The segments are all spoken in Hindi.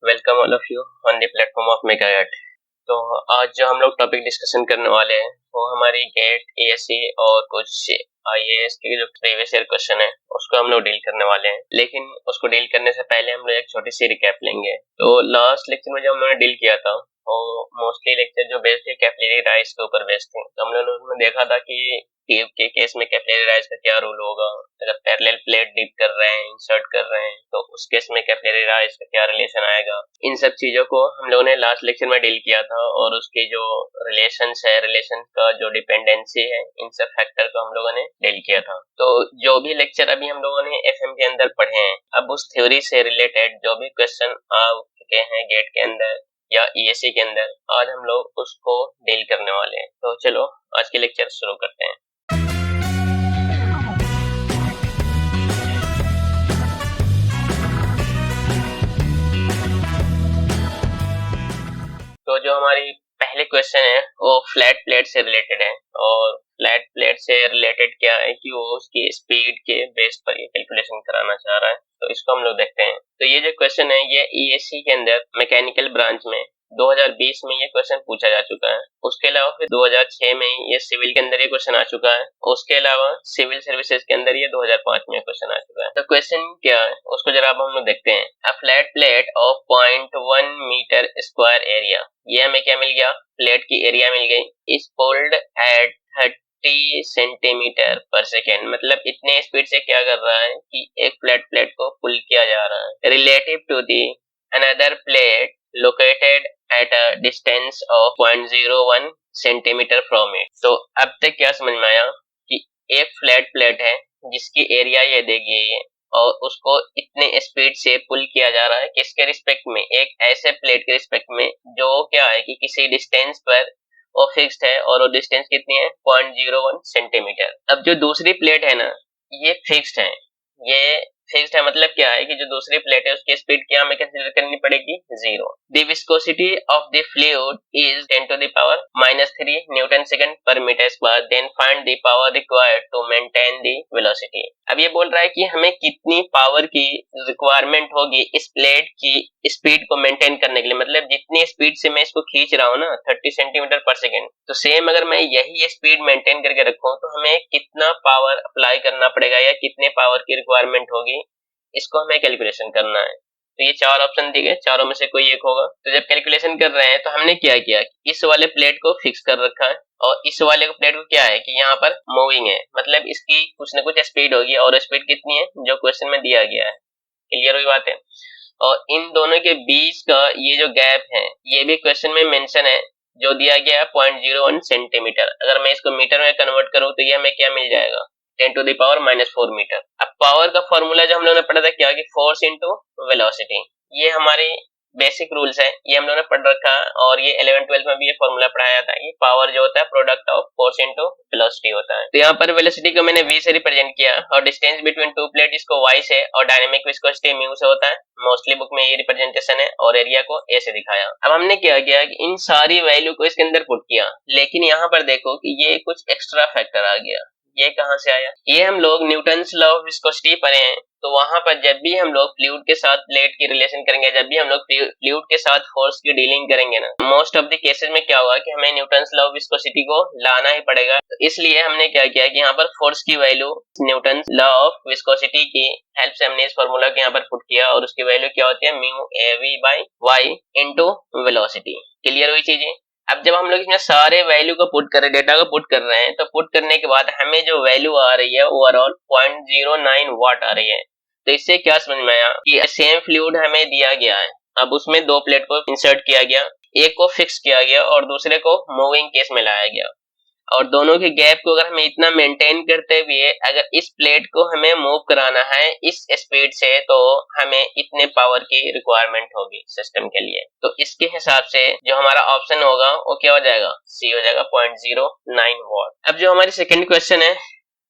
Welcome all of you on the platform of Megagate. तो आज जो हम लोग टॉपिक डिस्कशन करने वाले हैं वो हमारी गेट, एएससी और कुछ आईएएस के जो प्रीवियस ईयर क्वेश्चन है उसको हम लोग डील करने वाले हैं। लेकिन उसको डील करने से पहले हम लोग एक छोटी सी रिकैप लेंगे। तो लास्ट लेक्चर में जो हम लोगों ने डील किया था वो मोस्टली लेक्चर जो बेस्ड थे कैपिलरी राइज के ऊपर बेस्ड थे। तो हम लोगों ने देखा था कि ट्यूब के केस में कैपिलरी राइज का क्या रूल होगा, अगर पैरेलल प्लेट डिप कर रहे हैं, इंसर्ट कर रहे हैं तो उस केस में कैपिलरी राइज का क्या रिलेशन आएगा। इन सब चीजों को हम लोगों ने लास्ट लेक्चर में डील किया था और उसके जो रिलेशंस है, रिलेशन का जो डिपेंडेंसी है, इन सब फैक्टर को हम लोगों ने डील किया था। तो जो भी लेक्चर अभी हम लोगों ने एफएम के अंदर पढ़े हैं, अब उस थ्योरी से रिलेटेड जो भी क्वेश्चन आ चुके हैं गेट के अंदर या ईएससी के अंदर, आज हम लोग उसको डील करने वाले हैं। तो चलो आज के लेक्चर शुरू करते हैं। तो जो हमारी पहले क्वेश्चन है वो फ्लैट प्लेट से रिलेटेड है और फ्लैट प्लेट से रिलेटेड क्या है कि वो उसकी स्पीड के बेस पर ये कैलकुलेशन कराना चाह रहा है। तो इसको हम लोग देखते हैं। तो ये जो क्वेश्चन है ये ईएससी के अंदर मैकेनिकल ब्रांच में 2020 में ये क्वेश्चन पूछा जा चुका है। उसके अलावा फिर 2006 में ये सिविल के अंदर ये क्वेश्चन आ चुका है। उसके अलावा सिविल सर्विसेज के अंदर ये 2005 में क्वेश्चन आ चुका है। तो क्वेश्चन क्या है उसको जरा अब हम लोग देखते हैं। A flat plate of 0.1 metre square area, ये हमें क्या मिल गया, प्लेट की एरिया मिल गई, इज पुल्ड एट 30 सेंटीमीटर पर सेकेंड। मतलब इतने स्पीड से क्या कर रहा है कि एक फ्लैट प्लेट को पुल किया जा रहा है relative to the another plate located at a distance of 0.01 centimetre from it. तो अब तक क्या समझ में आया कि एक फ्लैट प्लेट है जिसकी एरिया ये देगी ये, और उसको इतने स्पीड से पुल किया जा रहा है किसके रिस्पेक्ट में, एक ऐसे प्लेट के रिस्पेक्ट में जो क्या है कि किसी डिस्टेंस पर वो फिक्स्ड है और वो डिस्टेंस कितनी है 0.01 सेंटीमीटर। अब जो दूसरी प्लेट है ना ये फिक्स्ड है, ये फिक्स्ड है मतलब क्या है कि जो दूसरी प्लेट है उसकी स्पीड क्या हमें कंसीडर करनी पड़ेगी, 0। The viscosity of the fluid is 10 to the power -3 newton second per metre square, then find the power required to maintain the velocity. अब ये बोल रहा है कि हमें कितनी पावर की रिक्वायरमेंट होगी इस प्लेट की स्पीड को मेंटेन करने के लिए। मतलब जितनी स्पीड से मैं इसको खींच रहा हूँ ना 30 सेंटीमीटर पर सेकेंड, तो सेम अगर मैं यही स्पीड मेंटेन करके रखूं तो हमें कितना पावर अप्लाई करना पड़ेगा या कितने पावर की रिक्वायरमेंट होगी, इसको हमें कैलकुलेशन करना है। तो ये चार ऑप्शन दिए गए, चारों में से कोई एक होगा। तो जब कैलकुलेशन कर रहे हैं तो हमने क्या किया, इस वाले प्लेट को फिक्स कर रखा है और इस वाले प्लेट को क्या है कि यहाँ पर मूविंग है, मतलब इसकी कुछ ना कुछ स्पीड होगी और स्पीड कितनी है जो क्वेश्चन में दिया गया है। क्लियर हुई बात है। और इन दोनों के बीच का ये जो गैप है ये भी क्वेश्चन में मेंशन है, जो दिया गया है 0.01 सेंटीमीटर। अगर मैं इसको मीटर में कन्वर्ट करूं तो ये हमें क्या मिल जाएगा, 10 to the power -4 मीटर। अब पावर का फॉर्मूला जो हम लोगों ने पढ़ा था क्या कि फोर्स इंटू वेलोसिटी, ये हमारी बेसिक रूल्स है, ये हम लोगों ने पढ़ रखा है और ये 11-12 में भी ये फॉर्मूला पढ़ाया था कि पावर जो होता है product of force into velocity होता है। तो यहाँ पर वेलोसिटी को मैंने v से रिप्रेजेंट किया और डिस्टेंस बिटवीन टू प्लेट इसको y से और डायनेमिक विस्कोसिटी म्यू से होता है। मोस्टली बुक में ये रिप्रेजेंटेशन है और एरिया को a से दिखाया। अब हमने क्या किया कि इन सारी वैल्यू को इसके अंदर पुट किया, लेकिन यहाँ पर देखो कि ये कुछ एक्स्ट्रा फैक्टर आ गया। ये कहां से आया, ये हम लोग न्यूटन्स लॉ ऑफ विस्कोसिटी पढ़े हैं। तो वहां पर जब भी हम लोग फ्लूइड के साथ प्लेट की रिलेशन करेंगे, जब भी हम लोग फ्लूइड के साथ फोर्स की डीलिंग करेंगे ना, मोस्ट ऑफ द केसेस में क्या होगा कि हमें न्यूटन्स लॉ ऑफ विस्कोसिटी को लाना ही पड़ेगा। तो इसलिए हमने क्या किया कि यहाँ पर फोर्स की value Newton's law of viscosity की हेल्प से हमने इस फॉर्मूला को यहाँ पर पुट किया और उसकी वैल्यू क्या होती है, mu AV by y into velocity. Clear हुई चीजें। अब जब हम लोग इसमें सारे वैल्यू को पुट कर रहे हैं, डेटा को पुट कर रहे हैं, तो पुट करने के बाद हमें जो वैल्यू आ रही है ओवरऑल 0.09 वाट आ रही है। तो इससे क्या समझ में आया कि सेम फ्लूइड हमें दिया गया है, अब उसमें दो प्लेट को इंसर्ट किया गया, एक को फिक्स किया गया और दूसरे को मूविंग केस में लाया गया, और दोनों के गैप को अगर हमें इतना मेंटेन करते हुए अगर इस प्लेट को हमें मूव कराना है इस स्पीड से, तो हमें इतने पावर की रिक्वायरमेंट होगी सिस्टम के लिए। तो इसके हिसाब से जो हमारा ऑप्शन होगा वो क्या हो जाएगा, सी हो जाएगा 0.09 वाट। अब जो हमारी सेकंड क्वेश्चन है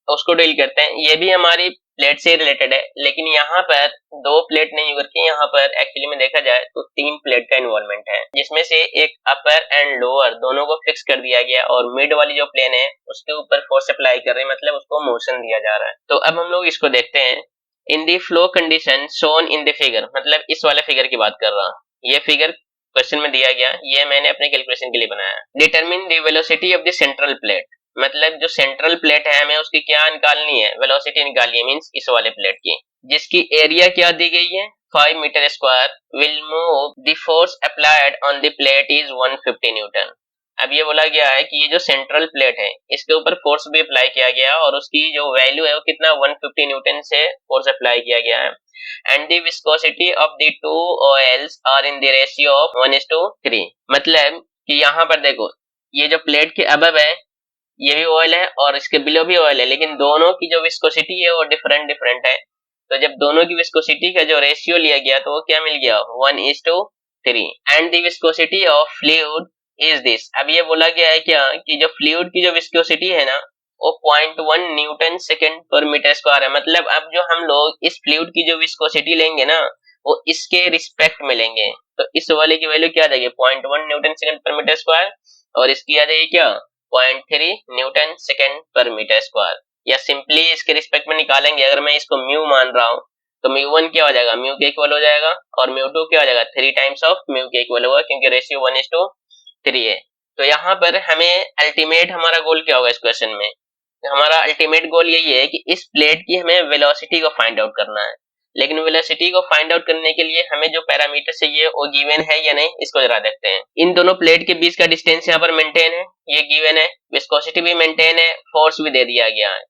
उसको डील करते हैं। ये भी हमारी प्लेट से रिलेटेड है, लेकिन यहाँ पर दो प्लेट नहीं करके यहाँ पर एक्चुअली में देखा जाए तो तीन प्लेट का इन्वॉल्वमेंट है, जिसमें से एक अपर एंड लोअर दोनों को फिक्स कर दिया गया और मिड वाली जो प्लेन है उसके ऊपर फोर्स अप्लाई कर रहे हैं, मतलब उसको मोशन दिया जा रहा है। तो अब हम लोग इसको देखते हैं। In the flow condition shown in the figure, मतलब इस वाले फिगर की बात कर रहा हूँ, ये फिगर क्वेश्चन में दिया गया, ये मैंने अपने कैलकुलेशन के लिए बनाया। Determine the velocity of the central plate, मतलब जो सेंट्रल प्लेट है हमें उसकी क्या निकालनी है, वेलोसिटी निकालनी है, मींस इस वाले प्लेट की, जिसकी एरिया क्या दी गई है 5 metre square, will move the force applied on the plate is 150 newton. अब ये बोला गया है कि ये जो सेंट्रल प्लेट है इसके ऊपर फोर्स भी अप्लाई किया गया और उसकी जो वैल्यू है वो कितना 150 न्यूटन से फोर्स अप्लाई किया गया है। And the viscosity of the two oils are in the ratio of 1:3। मतलब कि यहाँ पर देखो, ये जो प्लेट के अबव है ये भी ऑयल है और इसके बिलो भी ऑयल है, लेकिन दोनों की जो विस्कोसिटी है वो डिफरेंट डिफरेंट है। तो जब दोनों की विस्कोसिटी का जो रेशियो लिया गया तो वो क्या मिल गया 1:3। And the viscosity of fluid is this. अब ये बोला गया है क्या कि जो फ्लूइड की जो विस्कोसिटी है ना वो 0.1 न्यूटन सेकेंड पर मीटर स्क्वायर है। मतलब अब जो हम लोग इस फ्लूइड की जो विस्कोसिटी लेंगे ना वो इसके रिस्पेक्ट में लेंगे, तो इस वाले की वैल्यू क्या आ जाएगी 0.1 न्यूटन सेकेंड पर मीटर स्क्वायर और इसकी आ जाएगी क्या 0.3 न्यूटन सेकेंड पर मीटर स्क्वायर। या सिंपली इसके रिस्पेक्ट में निकालेंगे, अगर मैं इसको म्यू मान रहा हूँ तो म्यू वन क्या हो जाएगा, म्यू के इक्वल हो जाएगा, और म्यू टू क्या हो जाएगा 3 टाइम्स ऑफ म्यू के इक्वल होगा, क्योंकि रेशियो 1:3 है। तो यहाँ पर हमें अल्टीमेट हमारा गोल क्या होगा इस क्वेश्चन में, हमारा अल्टीमेट गोल यही है कि इस प्लेट की हमें वेलोसिटी को फाइंड आउट करना है। लेकिन वेलोसिटी को फाइंड आउट करने के लिए हमें जो पैरामीटर चाहिए वो गिवन है या नहीं, इसको जरा देखते हैं। इन दोनों प्लेट के बीच का डिस्टेंस यहाँ पर मेंटेन है, ये गिवन है, विस्कोसिटी भी मेंटेन है, फोर्स भी दे दिया गया है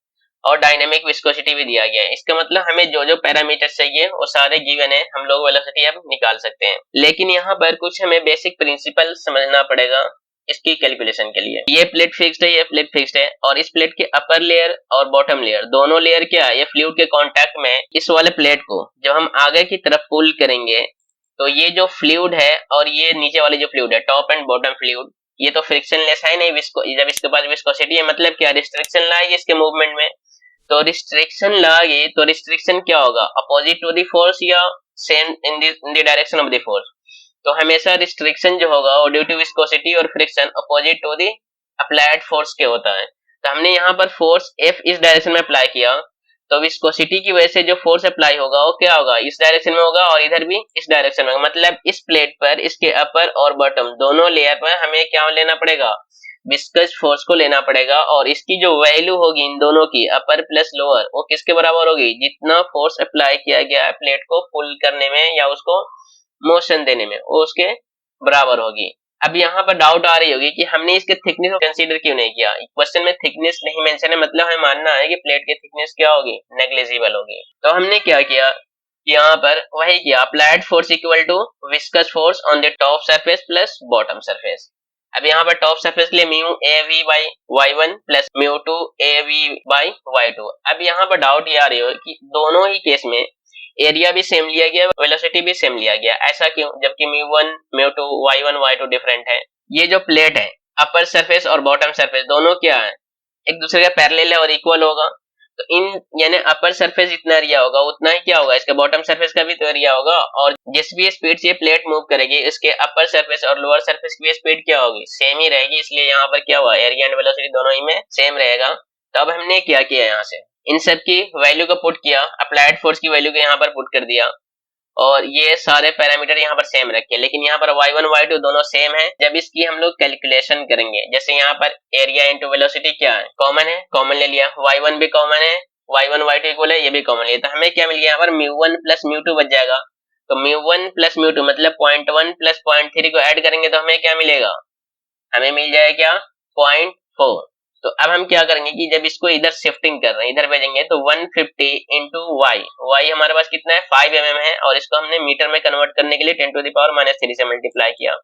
और डायनेमिक विस्कोसिटी भी दिया गया है। इसका मतलब हमें जो जो पैरामीटर चाहिए वो सारे गिवन है, हम लोग वेलोसिटी अब निकाल सकते हैं। लेकिन यहाँ पर कुछ हमें बेसिक प्रिंसिपल समझना पड़ेगा इसकी कैलकुलेशन के लिए। ये प्लेट फिक्स्ड है, ये प्लेट फिक्स्ड है, और इस प्लेट के अपर लेयर और बॉटम लेयर दोनों लेयर क्या है, ये फ्लूइड के कांटेक्ट में इस वाले प्लेट को जब हम आगे की तरफ पुल करेंगे तो ये जो फ्लूइड है और ये नीचे वाली जो फ्लूइड है टॉप एंड बॉटम फ्लूइड, ये तो फ्रिक्शनलेस है नहीं, जब इसके पास विस्कोसिटी है मतलब क्या रिस्ट्रिक्शन लाएगी इसके मूवमेंट में। तो रिस्ट्रिक्शन लाएगी तो रिस्ट्रिक्शन क्या होगा, opposite to the force or same in the direction of the force. तो हमेशा रिस्ट्रिक्शन जो होगा वो ड्यू टू विस्कोसिटी और friction opposite to the applied force के होता है। तो हमने यहाँ पर फोर्स F इस डायरेक्शन में अप्लाई किया तो विस्कोसिटी की वजह से जो फोर्स अप्लाई होगा वो क्या होगा इस डायरेक्शन में होगा और इधर भी इस डायरेक्शन में होगा। मतलब इस प्लेट पर इसके अपर और बॉटम दोनों लेयर पर हमें क्या लेना पड़ेगा, विस्कस फोर्स को लेना पड़ेगा, और इसकी जो वैल्यू होगी इन दोनों की अपर प्लस लोअर वो किसके बराबर होगी, जितना फोर्स अप्लाई किया गया है प्लेट को पुल करने में या उसको मोशन देने में वो उसके बराबर होगी। अब यहाँ पर डाउट आ रही होगी कि हमने इसके थिकनेस को कंसीडर क्यों नहीं किया। क्वेश्चन में थिकनेस नहीं मेंशन है, मतलब हमें मानना है कि प्लेट की थिकनेस क्या होगी, नेग्लिजिबल होगी। तो हमने क्या किया, यहाँ पर वही किया, applied force equal to viscous force on the top surface plus bottom surface. अब यहाँ पर टॉप सरफेस के लिए mu A V by y1 plus mu two A V by y2। अब यहाँ पर डाउट ये आ रही हो कि दोनों ही केस में एरिया भी सेम लिया गया, वेलोसिटी भी सेम लिया गया, ऐसा क्यों, जबकि म्यू1 म्यू2 y1 y2 डिफरेंट है। ये जो प्लेट है अपर सरफेस और बॉटम सरफेस दोनों क्या है, एक दूसरे के पैरेलल है और इक्वल होगा। तो इन यानी अपर सरफेस जितना एरिया होगा उतना ही क्या होगा इसका बॉटम सरफेस का भी तो एरिया होगा, और जिस भी स्पीड से प्लेट मूव करेगी इसके अपर सरफेस और लोअर सरफेस की स्पीड क्या होगी, सेम ही रहेगी। इसलिए यहाँ पर क्या हुआ, एरिया एंड वेलोसिटी दोनों ही में सेम रहेगा। तो अब हमने क्या किया, यहाँ से इन सब की वैल्यू को पुट किया, अप्लाइड फोर्स की वैल्यू को यहाँ पर पुट कर दिया, और ये सारे पैरामीटर यहाँ पर सेम रखे। लेकिन यहाँ पर y1 y2 दोनों सेम है। जब इसकी हम लोग कैलकुलेशन करेंगे, जैसे यहाँ पर एरिया इंटू वेलोसिटी क्या है, कॉमन है, कॉमन ले लिया, y1 भी कॉमन है, y1 y2 इक्वल है, ये भी कॉमन है। तो हमें क्या मिल गया, यहाँ पर म्यू1 प्लस म्यू2 बच जाएगा। तो म्यू1 प्लस म्यू2 मतलब 0.1 प्लस 0.3 को ऐड करेंगे तो हमें क्या मिलेगा, हमें मिल जाएगा क्या 0.4। तो अब हम क्या करेंगे कि जब इसको इधर शिफ्टिंग कर रहे हैं, इधर भेजेंगे, तो 150 इंटू वाई हमारे पास कितना है 5 mm है, और इसको हमने मीटर में कन्वर्ट करने के लिए 10⁻³ से मल्टीप्लाई किया,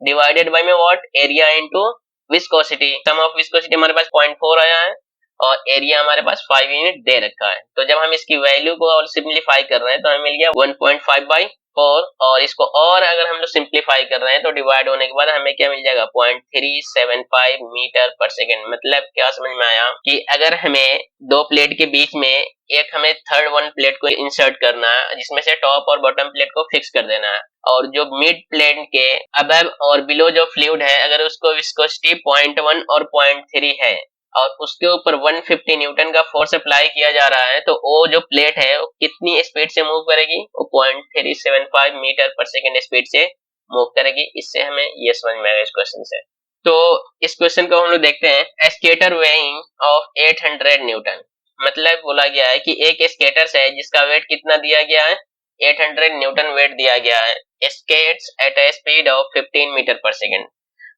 डिवाइडेड बाय में what, area into viscosity. Sum of viscosity हमारे पास 0.4 आया है और एरिया हमारे पास 5 यूनिट दे रखा है। तो जब हम इसकी वैल्यू को और सिंप्लीफाई कर रहे हैं तो हमें मिल गया 1.5/4, और इसको और अगर हम लोग सिंप्लीफाई कर रहे हैं तो डिवाइड होने के बाद हमें क्या मिल जाएगा 0.375 मीटर पर सेकेंड। मतलब क्या समझ में आया कि अगर हमें दो प्लेट के बीच में एक हमें थर्ड वन प्लेट को इंसर्ट करना है जिसमें से टॉप और बॉटम प्लेट को फिक्स कर देना है, और जो मिड प्लेट के अबव और बिलो जो फ्लूइड है अगर उसको विस्कोसिटी 0.1 और 0.3 है और उसके ऊपर 150 न्यूटन का फोर्स अप्लाई किया जा रहा है, तो वो जो प्लेट है वो कितनी स्पीड से मूव करेगी, वो 0.375 मीटर पर सेकेंड स्पीड से मूव करेगी। इससे हमें ये समझ में आएगा इस क्वेश्चन से। तो इस क्वेश्चन को हम लोग देखते हैं। ए स्केटर वेइंग ऑफ 800 न्यूटन, मतलब बोला गया है कि एक स्केटर है जिसका वेट कितना दिया गया है, 800 न्यूटन वेट दिया गया है, skates at a speed of 15 metre पर सेकेंड।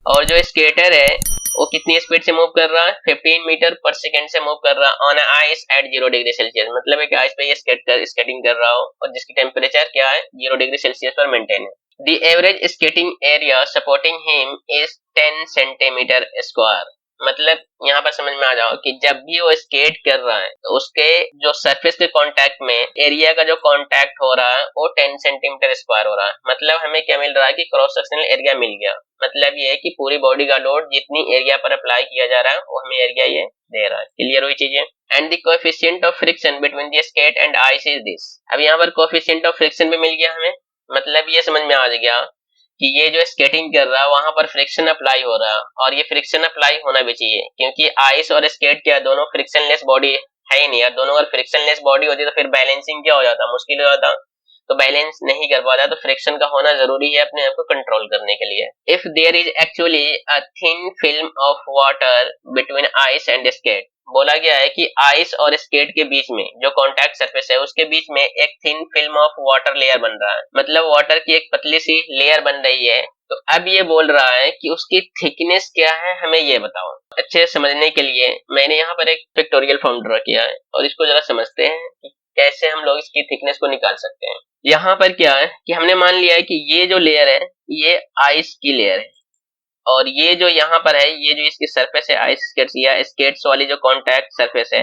और जो स्केटर है वो कितनी स्पीड से मूव कर रहा है, 15 मीटर पर सेकेंड से मूव कर रहा है on ice eight 0 degree Celsius, मतलब एक आइस पे ये स्केटिंग कर रहा हो और जिसकी टेम्परेचर क्या है 0 डिग्री सेल्सियस पर मेंटेन है। The average skating area supporting him is 10 centimetre square, मतलब यहाँ पर समझ में आ जाओ कि जब भी वो स्केट कर रहा है तो उसके जो सरफेस के कांटेक्ट में एरिया का जो कांटेक्ट हो रहा है वो 10 सेंटीमीटर स्क्वायर हो रहा है। मतलब हमें क्या मिल रहा है कि क्रॉस सेक्शनल एरिया मिल गया। मतलब ये है कि पूरी बॉडी का लोड जितनी एरिया पर अप्लाई किया जा रहा है वो हमें एरिया ये दे रहा है। क्लियर हुई चीजें। And the coefficient of friction between the skate and ice is this. अब यहाँ पर कोएफिशिएंट ऑफ फ्रिक्शन भी मिल गया हमें, मतलब ये समझ में आ गया कि ये जो स्केटिंग कर रहा है वहां पर फ्रिक्शन अप्लाई हो रहा है और ये फ्रिक्शन अप्लाई होना भी चाहिए, क्योंकि आइस और स्केट क्या दोनों फ्रिक्शनलेस बॉडी है ही नहीं यार। दोनों अगर फ्रिक्शनलेस बॉडी होती तो फिर बैलेंसिंग क्या हो जाता, मुश्किल हो जाता, तो बैलेंस नहीं कर पाता। तो फ्रिक्शन का होना जरूरी है अपने आप को कंट्रोल करने के लिए। If there is actually a thin film of water between ice and skate, बोला गया है कि आइस और स्केट के बीच में जो कांटेक्ट सरफेस है उसके बीच में एक thin film of water layer बन रहा है, मतलब वाटर की एक पतली सी लेयर बन रही है। तो अब ये बोल रहा है कि उसकी थिकनेस क्या है, हमें ये बताओ। अच्छे समझने के लिए मैंने यहाँ पर एक पिक्टोरियल फॉर्म ड्रॉ किया है और इसको जरा समझते हैं कि कैसे हम लोग इसकी थिकनेस को निकाल सकते हैं। यहाँ पर क्या है कि हमने मान लिया है कि ये जो लेयर है ये आइस की लेयर है और ये जो यहाँ पर है ये जो इसकी सरफेस है आइस स्केट्स या स्केट्स वाली जो कांटेक्ट सरफेस है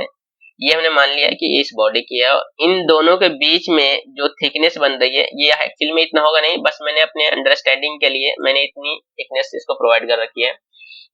ये हमने मान लिया है कि इस बॉडी की है। इन दोनों के बीच में जो थिकनेस बन रही है ये एक्चुअली में इतना होगा नहीं, बस मैंने अपने अंडरस्टैंडिंग के लिए मैंने इतनी थिकनेस इसको प्रोवाइड कर रखी है।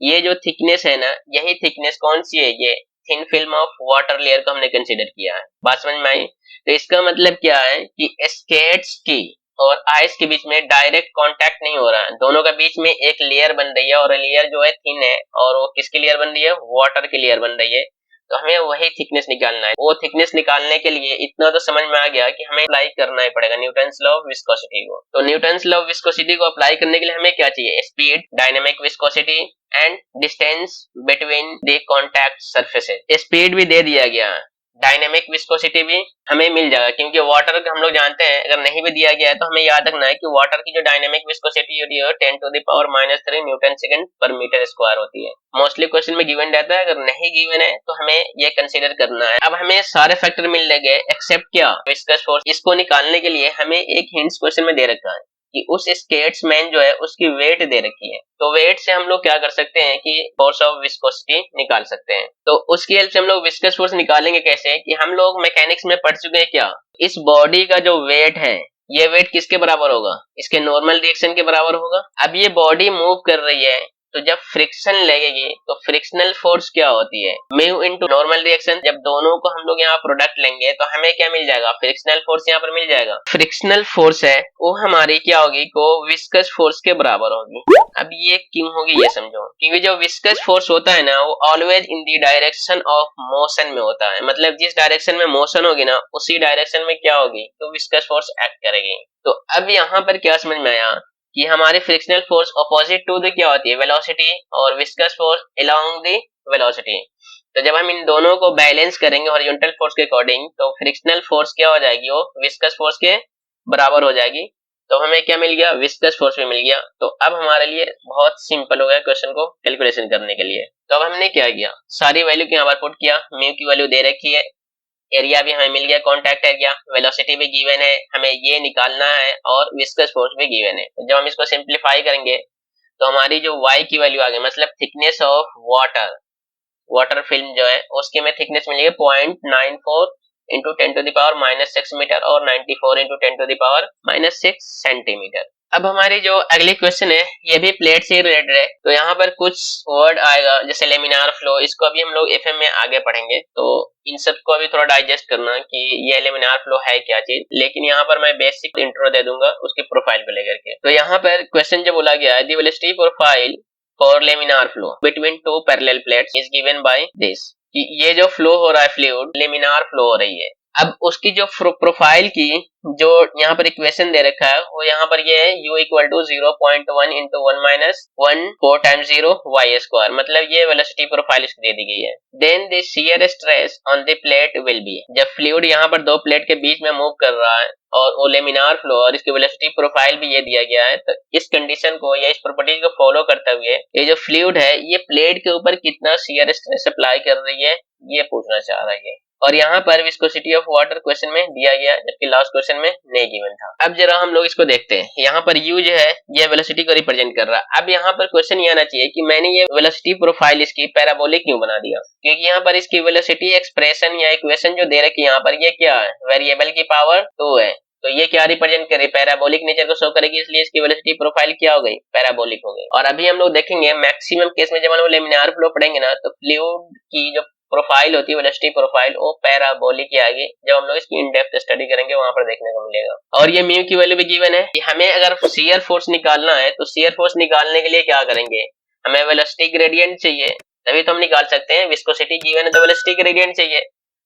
ये जो थिकनेस है ना, यही थिकनेस कौन सी है, ये thin film of water layer को हमने कंसीडर किया है। बात समझ में आई। तो इसका मतलब क्या है कि स्केट्स की और आइस के बीच में डायरेक्ट कांटेक्ट नहीं हो रहा है, दोनों के बीच में एक लेयर बन रही है और लेयर जो है थिन है और वो किसकी लेयर बन रही है, वाटर की लेयर बन रही है। तो हमें वही थिकनेस निकालना है। वो थिकनेस निकालने के लिए इतना तो समझ में आ गया कि हमें अप्लाई करना ही पड़ेगा न्यूटन्स लॉ ऑफ विस्कोसिटी को। तो न्यूटन्स लॉ ऑफ विस्कोसिटी को अप्लाई करने के लिए हमें क्या चाहिए, speed, dynamic viscosity and distance between the contact surfaces. Speed भी दे दिया गया, डायनेमिक विस्कोसिटी भी हमें मिल जाएगा, क्योंकि वाटर हम लोग जानते हैं अगर नहीं भी दिया गया है तो हमें याद रखना है कि वाटर की जो डायनेमिक विस्कोसिटी होती है 10⁻³ Newton second per metre square होती है। मोस्टली क्वेश्चन में गिवन रहता है, अगर नहीं गिवन है तो हमें ये कंसीडर करना है। अब हमें सारे फैक्टर मिल गए एक्सेप्ट क्या, विस्कस फोर्स। इसको निकालने के लिए हमें एक हिंट्स क्वेश्चन में दे रखा है कि उस स्केट्समैन जो है उसकी वेट दे रखी है, तो वेट से हम लोग क्या कर सकते हैं कि फोर्स ऑफ विस्कोसिटी निकाल सकते हैं। तो उसकी हेल्प से हम लोग विस्कस फोर्स निकालेंगे कैसे, कि हम लोग मैकेनिक्स में पढ़ चुके हैं क्या, इस बॉडी का जो वेट है ये वेट किसके बराबर होगा, इसके नॉर्मल रिएक्शन के बराबर होगा। अब ये बॉडी मूव कर रही है तो जब फ्रिक्शन लगेगी तो फ्रिक्शनल फोर्स क्या होती है, म्यू इनटू नॉर्मल रिएक्शन। जब दोनों को हम लोग यहाँ प्रोडक्ट लेंगे तो हमें क्या मिल जाएगा, फ्रिक्शनल फोर्स यहाँ पर मिल जाएगा। फ्रिक्शनल फोर्स है वो हमारी क्या होगी, को विस्कस फोर्स के बराबर होगी। अब ये क्यों होगी ये समझो, क्योंकि जो विस्कस फोर्स होता है ना वो always in the direction of motion में होता है, मतलब जिस डायरेक्शन में मोशन होगी ना उसी डायरेक्शन में क्या होगी, तो विस्कस फोर्स एक्ट करेगी। तो अब यहाँ पर क्या समझ में आया कि हमारे frictional force opposite to the क्या होती है, वेलोसिटी, और viscous force along the velocity. तो जब हम इन दोनों को बैलेंस करेंगे हॉरिजॉन्टल फोर्स के अकॉर्डिंग तो फ्रिक्शनल फोर्स क्या हो जाएगी, वो विस्कस फोर्स के बराबर हो जाएगी। तो हमें क्या मिल गया, विस्कस फोर्स भी मिल गया। तो अब हमारे लिए बहुत सिंपल हो गया क्वेश्चन को कैलकुलेशन करने के लिए। तो अब हमने क्या किया, सारी वैल्यू को यहाँ पर पुट किया, म्यू की वैल्यू दे रखी है, एरिया भी हमें मिल गया, कॉन्टैक्ट एरिया, वेलोसिटी भी गिवन है, हमें ये निकालना है और विस्कस फोर्स भी गिवन है। तो जब हम इसको सिंप्लीफाई करेंगे तो हमारी जो y की वैल्यू आ गई, मतलब थिकनेस ऑफ वाटर फिल्म जो है उसकी हमें थिकनेस मिलेगी 0.94 इंटू 10⁻⁻6 मीटर और 94 इंटू 10⁻⁻6 सेंटीमीटर। अब हमारी जो अगली क्वेश्चन है ये भी प्लेट से रिलेटेड है। तो यहाँ पर कुछ वर्ड आएगा जैसे लेमिनार फ्लो, इसको अभी हम लोग एफएम में आगे पढ़ेंगे, तो इन सब को अभी थोड़ा डाइजेस्ट करना कि ये लेमिनार फ्लो है क्या चीज। लेकिन यहाँ पर मैं बेसिक इंट्रो दे दूंगा उसकी प्रोफाइल को लेकर के। तो यहाँ पर क्वेश्चन जो बोला गया है, the velocity profile for laminar flow between two parallel plates is given by this, कि ये जो फ्लो हो रहा है फ्लूइड लेमिनार फ्लो हो रही है, अब उसकी जो प्रोफाइल की जो यहाँ पर इक्वेशन दे रखा है वो यहाँ पर ये है u equal to 0.1 into 1 minus 1 4 times 0 y square, मतलब ये वेलोसिटी प्रोफाइल इसकी दे दी गई है। Then the shear stress on the plate will be, जब फ्लूइड यहाँ पर दो प्लेट के बीच में मूव कर रहा है और वो लेमिनार फ्लो और इसकी वेलोसिटी प्रोफाइल भी ये दिया गया है, तो इस कंडीशन को या इस प्रॉपर्टी को फॉलो करते हुए ये जो फ्लूइड है ये प्लेट के ऊपर कितना शियर स्ट्रेस अप्लाई कर रही है ये पूछना चाह रहा है। और यहाँ पर विस्कोसिटी ऑफ वाटर क्वेश्चन में दिया गया, जबकि लास्ट क्वेश्चन में नहीं गिवन था। अब जरा हम लोग इसको देखते हैं, यहाँ पर u जो है ये वेलोसिटी को रिप्रेजेंट कर रहा है। अब यहाँ पर क्वेश्चन ये आना चाहिए कि मैंने ये वेलोसिटी प्रोफाइल इसकी पैराबोलिक क्यों बना दिया, क्योंकि यहाँ पर इसकी वेलोसिटी एक्सप्रेशन या इक्वेशन जो दे रखी है यहाँ पर ये क्या है, वेरिएबल की पावर 2 है, तो ये क्या रिप्रेजेंट करे, पैराबोलिक नेचर को शो करेगी, इसलिए इसकी वेलोसिटी प्रोफाइल क्या हो गई, पैराबोलिक हो गई। और अभी हम लोग देखेंगे मैक्सिमम केस में जब हम लोग लेमिनार फ्लो पढ़ेंगे ना, तो फ्लूइड की जो प्रोफाइल होती है वेलोसिटी प्रोफाइल वो पैराबोलिक ही आएगी। जब हम लोग इसकी इन डेप्थ स्टडी करेंगे वहां पर देखने को मिलेगा। और ये म्यू की वैल्यू भी गिवन है कि हमें अगर शियर फोर्स निकालना है तो शियर फोर्स निकालने के लिए क्या करेंगे, हमें वेलोसिटी ग्रेडियंट चाहिए, तभी तो हम निकाल सकते हैं। विस्कोसिटी गिवन है तो वेलोसिटी ग्रेडियंट चाहिए,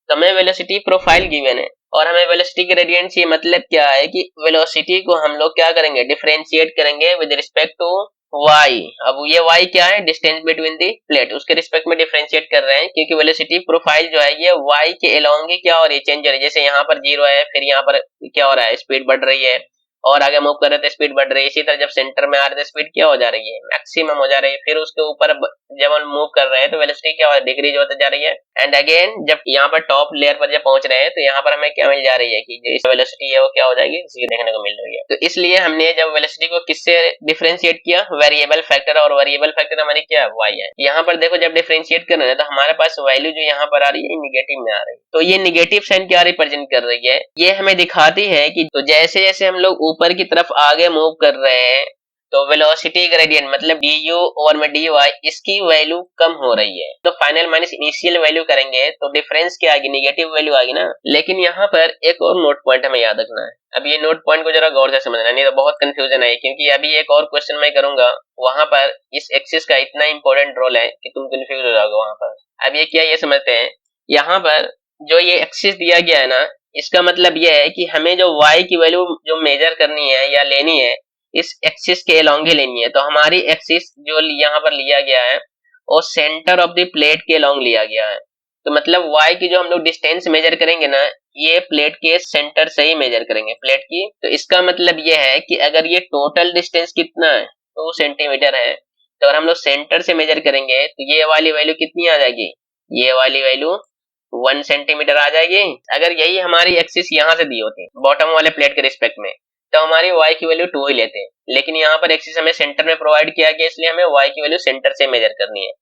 तो हमें वेलोसिटी प्रोफाइल गिवन है और हमें वेलोसिटी ग्रेडियंट चाहिए। मतलब क्या है कि वेलोसिटी को हम लोग क्या करेंगे, डिफरेंशिएट करेंगे विद रिस्पेक्ट टू y। अब ये y क्या है, डिस्टेंस बिटवीन दी प्लेट, उसके रिस्पेक्ट में डिफरेंशिएट कर रहे हैं, क्योंकि वेलोसिटी प्रोफाइल जो है ये y के अलोंग ही क्या हो रही है, चेंज हो रही है। जैसे यहाँ पर 0 है, फिर यहाँ पर क्या हो रहा है, स्पीड बढ़ रही है, और आगे मूव कर रहे थे स्पीड बढ़ रही है। इसी तरह जब सेंटर में आ रहे थे स्पीड क्या हो जा रही है, मैक्सिमम हो जा रही है। फिर उसके ऊपर जब हम मूव कर रहे हैं तो वेलोसिटी क्या हो रही है, डिक्रीज होते जा रही है। एंड अगेन जब यहाँ पर टॉप लेयर पर जब पहुंच रहे हैं तो यहाँ पर हमें क्या मिल जा रही है कि जो वेलोसिटी है वो क्या हो जाएगी, जीरो देखने को मिल रही है। तो इसलिए हमने जब वेलोसिटी को किससे डिफरेंशिएट किया, वेरिएबल फैक्टर, और वेरिएबल फैक्टर हमारी क्या है, y है। यहाँ पर देखो जब डिफरेंशिएट कर रहे हैं तो हमारे पास वैल्यू जो यहाँ पर आ रही है निगेटिव में आ रही है। तो ये निगेटिव साइन क्या रिप्रेजेंट कर रही है, ये हमें दिखाती है कि तो जैसे जैसे हम लोग ऊपर की तरफ आगे मूव कर रहे हैं तो वेलोसिटी ग्रेडियंट मतलब du ओवर में dy इसकी वैल्यू कम हो रही है। तो फाइनल माइनस इनिशियल वैल्यू करेंगे तो डिफरेंस क्या आएगी, निगेटिव वैल्यू आएगी ना। लेकिन यहाँ पर एक और नोट पॉइंट हमें याद रखना है। अब ये नोट पॉइंट को जरा गौर से समझना, नहीं तो बहुत कंफ्यूजन है, क्योंकि अभी एक और क्वेश्चन मैं करूंगा वहां पर इस एक्सिस का इतना इंपॉर्टेंट रोल है कि तुम कंफ्यूज हो जाओगे वहां पर। अब ये क्या, ये समझते हैं। यहाँ पर जो ये एक्सिस दिया गया है ना, इसका मतलब ये है कि हमें जो y की वैल्यू जो मेजर करनी है या लेनी है इस एक्सिस के अलोंग ही लेनी है। तो हमारी एक्सिस जो यहाँ पर लिया गया है वो सेंटर ऑफ द प्लेट के अलोंग लिया गया है। तो मतलब y की जो हम लोग डिस्टेंस मेजर करेंगे ना, ये प्लेट के सेंटर से ही मेजर करेंगे प्लेट की। तो इसका मतलब ये है कि अगर ये टोटल डिस्टेंस कितना है 2 सेंटीमीटर है, तो अगर हम लोग सेंटर से मेजर करेंगे तो ये वाली वैल्यू कितनी आ जाएगी, ये वाली वैल्यू 1 सेंटीमीटर आ जाएगी। अगर यही हमारी एक्सिस यहाँ से दी होती बॉटम वाले प्लेट के रिस्पेक्ट में तो हमारी y की वैल्यू 2 ही लेते, लेकिन यहाँ पर एक्सिस हमें सेंटर में प्रोवाइड किया गया, इसलिए हमें y की वैल्यू सेंटर से मेजर करनी है।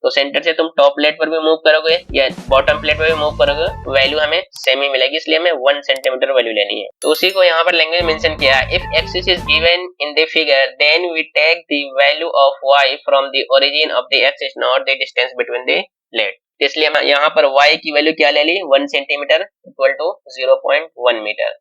तो सेंटर से तुम टॉप प्लेट पर भी मूव करोगे या बॉटम प्लेट पर भी मूव करोगे, वैल्यू हमें सेम ही मिलेगी, इसलिए हमें 1 सेंटीमीटर वैल्यू लेनी है। तो उसी को यहाँ पर लैंग्वेज मेंशन किया, if axis is given in the figure then we take the value of y from the origin of the axis not the distance between the plate. इसलिए हम यहाँ पर y की वैल्यू क्या ले ली, 1 सेंटीमीटर इक्वल टू 0.1 मीटर।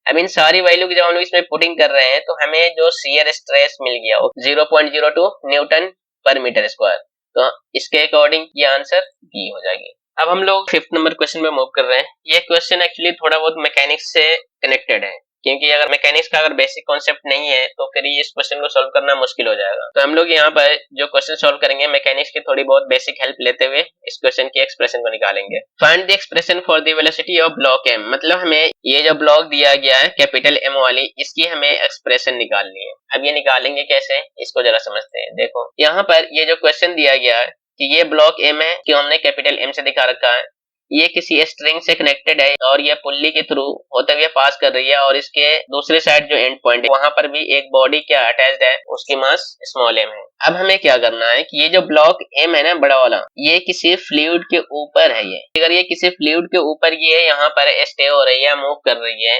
अब इन सारी वैल्यू की जब हम लोग इसमें पुटिंग कर रहे हैं तो हमें जो शियर स्ट्रेस मिल गया 0.02 न्यूटन पर मीटर स्क्वायर। तो इसके अकॉर्डिंग ये आंसर बी हो जाएगी। अब हम लोग 5th नंबर क्वेश्चन में मूव कर रहे हैं। ये क्वेश्चन एक्चुअली थोड़ा बहुत मैकेनिक्स से कनेक्टेड है, क्योंकि अगर मैकेनिक्स का अगर बेसिक कॉन्सेप्ट नहीं है तो फिर इस क्वेश्चन को सॉल्व करना मुश्किल हो जाएगा। तो हम लोग यहाँ पर जो क्वेश्चन सॉल्व करेंगे मैकेनिक्स की थोड़ी बहुत बेसिक हेल्प लेते हुए इस क्वेश्चन की एक्सप्रेशन को निकालेंगे। Find the expression for the velocity of block M, मतलब हमें ये जो ब्लॉक दिया गया है कैपिटल एम वाली, इसकी हमें एक्सप्रेशन निकालनी है। अब ये निकालेंगे कैसे, इसको जरा समझते हैं। देखो यहाँ पर ये जो क्वेश्चन दिया गया है कि ये ब्लॉक एम है, क्यों हमने कैपिटल एम से दिखा रखा है, ये किसी स्ट्रिंग से कनेक्टेड है और ये पुल्ली के थ्रू होते हुए पास कर रही है, और इसके दूसरे साइड जो एंड पॉइंट है वहां पर भी एक बॉडी क्या अटैच्ड है, उसकी मास स्मॉल एम है। अब हमें क्या करना है कि ये जो ब्लॉक एम है ना बड़ा वाला, ये किसी फ्लूइड के ऊपर है। ये अगर ये किसी फ्लूइड के ऊपर ये यहाँ पर स्टे हो रही है, मूव कर रही है,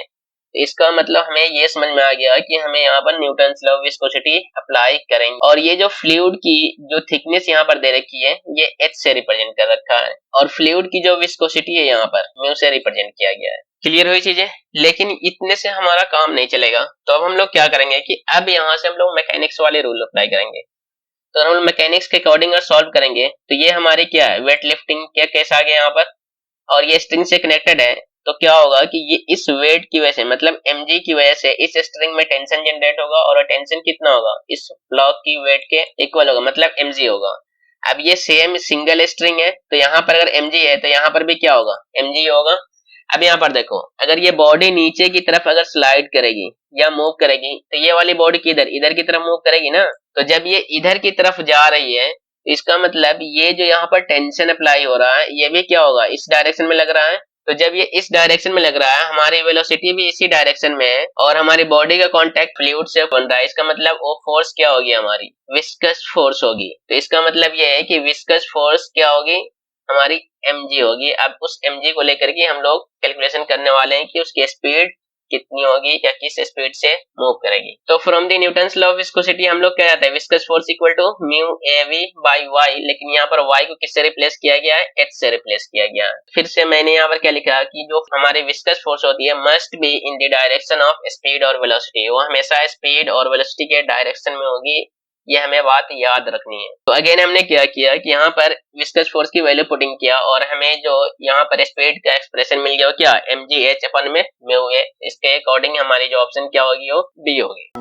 इसका मतलब हमें ये समझ में आ गया कि हमें यहाँ पर Newton's law of viscosity apply करेंगे। और ये जो फ्लूइड की जो थिकनेस यहाँ पर दे रखी है ये h से रिप्रेजेंट कर रखा है, और फ्लूइड की जो विस्कोसिटी है यहाँ पर म्यू से रिप्रेजेंट किया गया है। क्लियर हुई चीजें? लेकिन इतने से हमारा काम नहीं चलेगा, तो अब हम लोग क्या करेंगे कि अब यहाँ से हम लोग मैकेनिक्स वाले रूल अप्लाई करेंगे। तो हम मैकेनिक्स के अकॉर्डिंग सॉल्व करेंगे तो ये हमारी क्या है, वेट लिफ्टिंग क्या केस आ गया यहाँ पर, और ये स्ट्रिंग से कनेक्टेड है तो क्या होगा कि ये इस वेट की वजह से मतलब mg की वजह से इस स्ट्रिंग में टेंशन जनरेट होगा और टेंशन कितना होगा, इस ब्लॉक की वेट के इक्वल होगा, मतलब mg होगा। अब ये सेम सिंगल स्ट्रिंग है तो यहाँ पर अगर mg है तो यहाँ पर भी क्या होगा, mg होगा। अब यहाँ पर देखो, अगर ये बॉडी नीचे की तरफ अगर स्लाइड करेगी या मूव करेगी तो ये वाली बॉडी किधर, इधर की तरफ मूव करेगी ना। तो जब ये इधर की तरफ जा रही है इसका मतलब ये जो यहाँ पर टेंशन अप्लाई हो रहा है ये भी क्या होगा, इस डायरेक्शन में लग रहा है। तो जब ये इस डायरेक्शन में लग रहा है, हमारी वेलोसिटी भी इसी डायरेक्शन में है और हमारी बॉडी का कांटेक्ट फ्लूइड से बन रहा है, इसका मतलब वो फोर्स क्या होगी, हमारी विस्कस फोर्स होगी। तो इसका मतलब ये है कि विस्कस फोर्स क्या होगी, हमारी mg होगी। अब उस mg को लेकर के हम लोग कैलकुलेशन करने वाले हैं कि उसकी स्पीड कितनी होगी या किस स्पीड से मूव करेगी। तो from the Newton's law of viscosity हम लोग क्या जाता है, viscous force equal to mu AV by y, लेकिन यहाँ पर y को किससे रिप्लेस किया गया है, h से रिप्लेस किया गया है। फिर से मैंने यहाँ पर क्या लिखा कि जो हमारी विस्कस फोर्स होती है must be in the direction of speed और वेलोसिटी, वो हमेशा स्पीड और वेलोसिटी के डायरेक्शन में होगी, ये हमें बात याद रखनी है। तो अगेन हमने क्या किया कि यहाँ पर विस्कस फोर्स की वैल्यू पुटिंग किया और हमें जो यहाँ पर स्पीड का एक्सप्रेशन मिल गया क्या, mgh अपन में म्यू है। इसके अकॉर्डिंग हमारी जो ऑप्शन क्या होगी वो डी होगी।